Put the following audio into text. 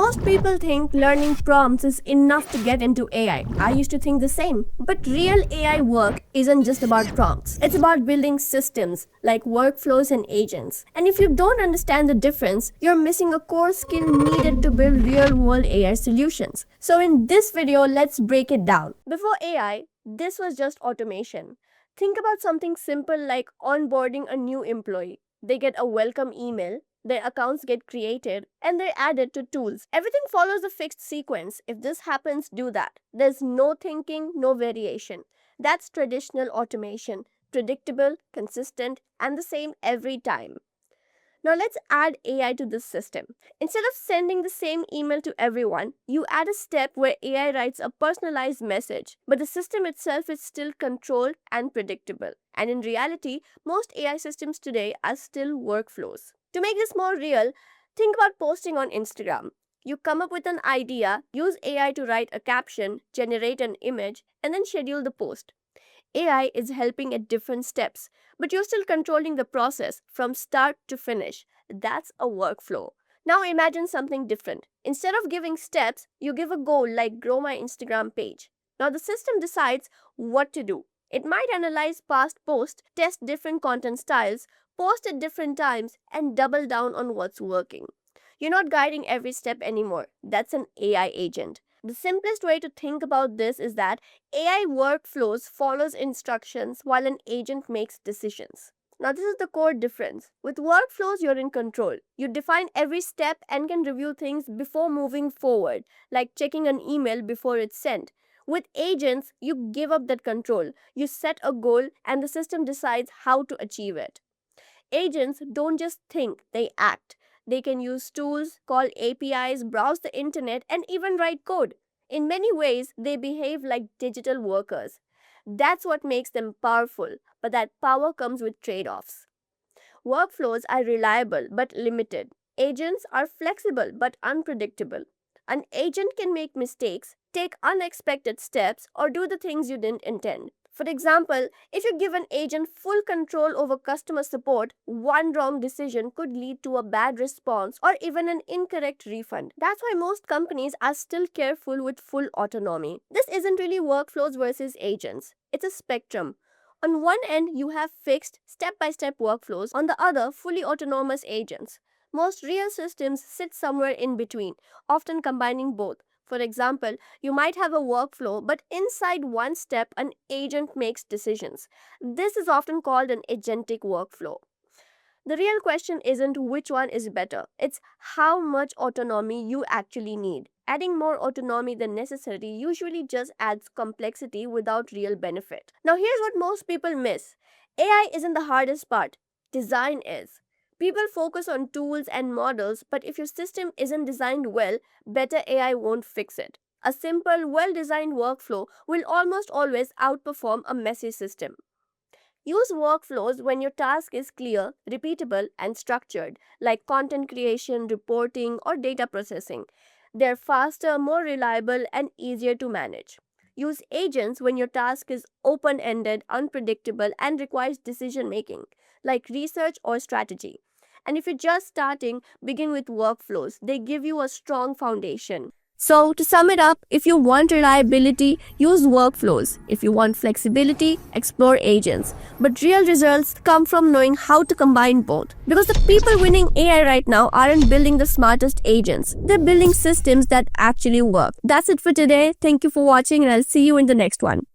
Most people think learning prompts is enough to get into AI. I used to think the same. But real AI work isn't just about prompts. It's about building systems like workflows and agents. And if you don't understand the difference, you're missing a core skill needed to build real-world AI solutions. So in this video, let's break it down. Before AI, this was just automation. Think about something simple like onboarding a new employee. They get a welcome email, their accounts get created, and they're added to tools. Everything follows a fixed sequence. If this happens, do that. There's no thinking, no variation. That's traditional automation. Predictable, consistent, and the same every time. Now let's add AI to this system. Instead of sending the same email to everyone, you add a step where AI writes a personalized message, but the system itself is still controlled and predictable. And in reality, most AI systems today are still workflows. To make this more real, think about posting on Instagram. You come up with an idea, use AI to write a caption, generate an image, and then schedule the post. AI is helping at different steps, but you're still controlling the process from start to finish. That's a workflow. Now imagine something different. Instead of giving steps, you give a goal like grow my Instagram page. Now the system decides what to do. It might analyze past posts, test different content styles, post at different times, and double down on what's working. You're not guiding every step anymore. That's an AI agent. The simplest way to think about this is that AI workflows follows instructions while an agent makes decisions. Now this is the core difference. With workflows, you're in control. You define every step and can review things before moving forward, like checking an email before it's sent. With agents, you give up that control. You set a goal and the system decides how to achieve it. Agents don't just think, they act. They can use tools, call APIs, browse the internet, and even write code. In many ways, they behave like digital workers. That's what makes them powerful, but that power comes with trade-offs. Workflows are reliable but limited. Agents are flexible but unpredictable. An agent can make mistakes, take unexpected steps, or do the things you didn't intend. For example, if you give an agent full control over customer support, one wrong decision could lead to a bad response or even an incorrect refund. That's why most companies are still careful with full autonomy. This isn't really workflows versus agents. It's a spectrum. On one end, you have fixed, step-by-step workflows. On the other, fully autonomous agents. Most real systems sit somewhere in between, often combining both. For example, you might have a workflow, but inside one step, an agent makes decisions. This is often called an agentic workflow. The real question isn't which one is better. It's how much autonomy you actually need. Adding more autonomy than necessary usually just adds complexity without real benefit. Now here's what most people miss. AI isn't the hardest part. Design is. People focus on tools and models, but if your system isn't designed well, better AI won't fix it. A simple, well-designed workflow will almost always outperform a messy system. Use workflows when your task is clear, repeatable, and structured, like content creation, reporting, or data processing. They're faster, more reliable, and easier to manage. Use agents when your task is open-ended, unpredictable, and requires decision-making, like research or strategy. And if you're just starting, begin with workflows. They give you a strong foundation. So, to sum it up, if you want reliability, use workflows. If you want flexibility, explore agents. But real results come from knowing how to combine both. Because the people winning AI right now aren't building the smartest agents. They're building systems that actually work. That's it for today. Thank you for watching and I'll see you in the next one.